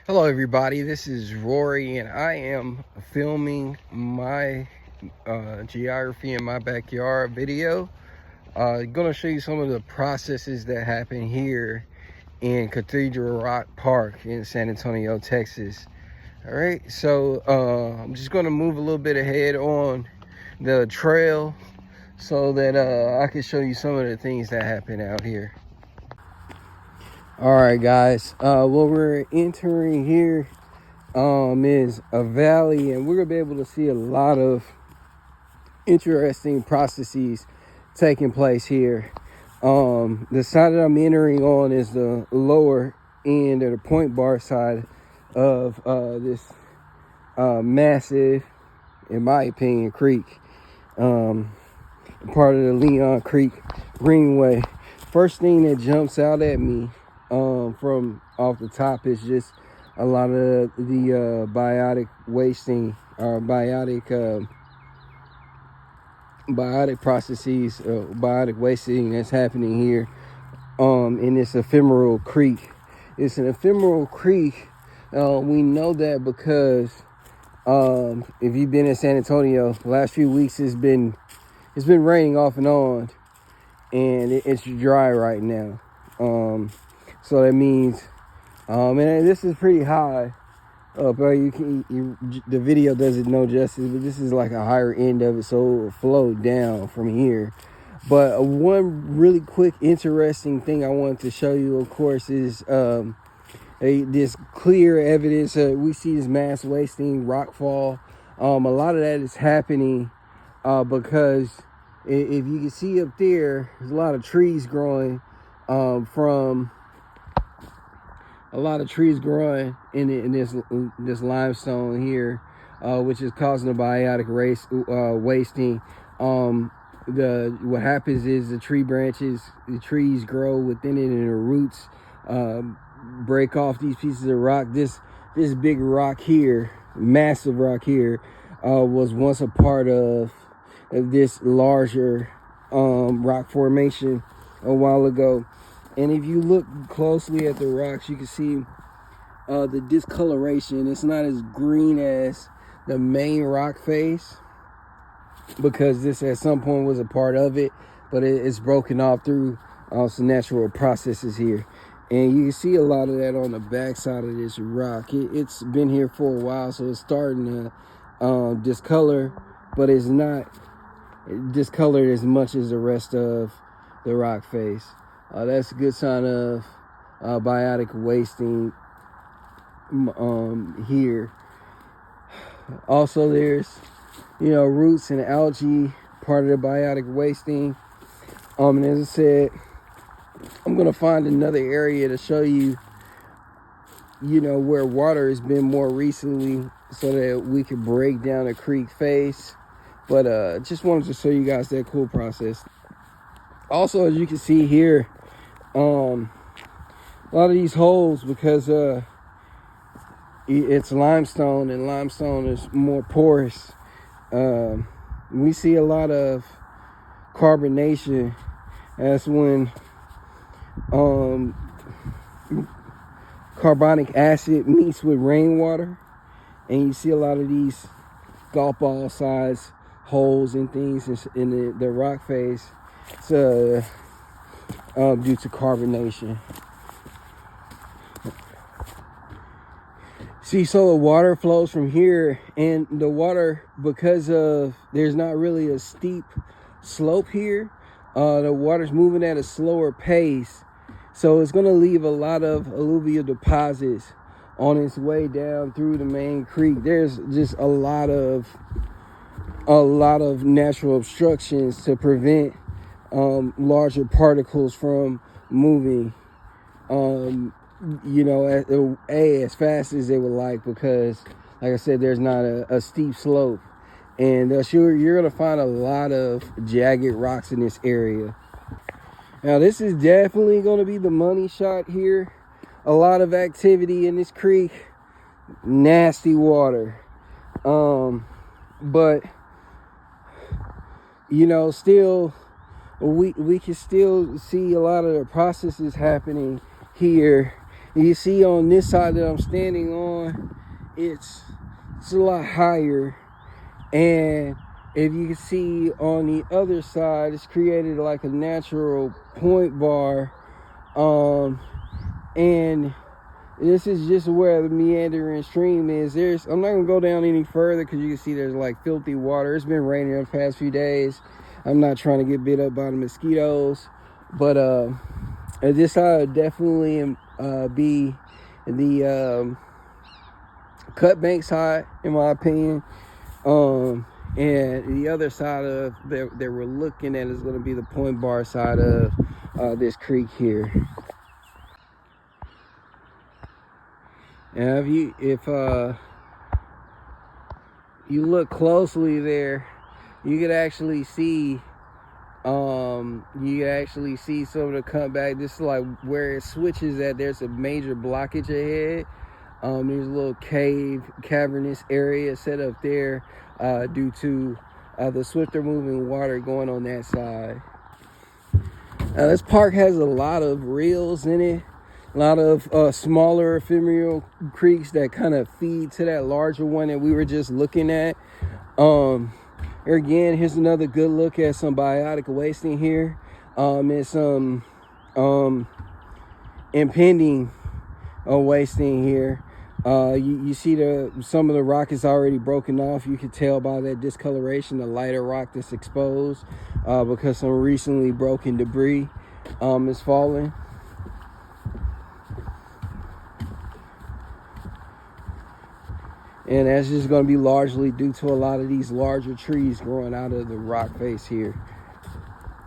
Hello everybody, this is Rory and I am filming my geography in my backyard video. Gonna show you some of the processes that happen here in Cathedral Rock Park in San Antonio, Texas. All right, so I'm just gonna move a little bit ahead on the trail so that I can show you some of the things that happen out here. All right guys, what we're entering here is a valley, and we're gonna be able to see a lot of interesting processes taking place here. The side that I'm entering on is the lower end, or the point bar side of this massive, in my opinion, creek, part of the Leon Creek Greenway. First thing that jumps out at me from off the top is just a lot of the biotic wasting, or biotic processes, biotic wasting that's happening here in this ephemeral creek. It's an ephemeral creek. We know that because if you've been in San Antonio, the last few weeks it's been raining off and on, and it's dry right now. So that means, and this is pretty high up. The video doesn't know justice, but this is like a higher end of it, so it will flow down from here. But one really quick, interesting thing I wanted to show you, of course, is this clear evidence. We see this mass wasting, rockfall. A lot of that is happening because if you can see up there, there's a lot of trees growing in this limestone here, which is causing the biotic wasting. What happens is the trees grow within it, and the roots break off these pieces of rock. This big rock here, massive rock here, was once a part of this larger rock formation a while ago. And if you look closely at the rocks, you can see the discoloration. It's not as green as the main rock face, because this at some point was a part of it, but it's broken off through some natural processes here. And you can see a lot of that on the back side of this rock. It's been here for a while, so it's starting to discolor, but it's not discolored as much as the rest of the rock face. That's a good sign of biotic wasting here. Also, there's roots and algae, part of the biotic wasting. And as I said, I'm gonna find another area to show you, where water has been more recently, so that we can break down a creek face. But just wanted to show you guys that cool process. Also, as you can see here, a lot of these holes, because it's limestone, and limestone is more porous. We see a lot of carbonation. That's when carbonic acid meets with rainwater, and you see a lot of these golf ball size holes and things in the rock face. It's due to carbonation. See, so the water flows from here, and the water, because of there's not really a steep slope here, the water's moving at a slower pace, so it's going to leave a lot of alluvial deposits on its way down through the main creek. There's just a lot of natural obstructions to prevent larger particles from moving as fast as they would like, because like I said, there's not a steep slope. And you're gonna find a lot of jagged rocks in this area. Now, this is definitely gonna be the money shot here. A lot of activity in this creek, nasty water, but still we can still see a lot of the processes happening here You see on this side that I'm standing on, it's a lot higher. And if you can see on the other side, it's created like a natural point bar. And this is just where the meandering stream is. I'm not gonna go down any further because you can see there's like filthy water. It's been raining the past few days. I'm not trying to get bit up by the mosquitoes, but this side would definitely be the cut bank side, in my opinion. And the other side of that we're looking at is going to be the point bar side of this creek here. And if you look closely there, you could actually see some of the cutback. This is like where it switches at. There's a major blockage ahead. There's a little cavernous area set up there due to the swifter moving water going on that side. This park has a lot of rills in it, a lot of smaller ephemeral creeks that kind of feed to that larger one that we were just looking at. Again, here's another good look at some biotic wasting here. And some impending wasting here. You see some of the rock is already broken off. You can tell by that discoloration, the lighter rock that's exposed because some recently broken debris is falling. And that's just going to be largely due to a lot of these larger trees growing out of the rock face here.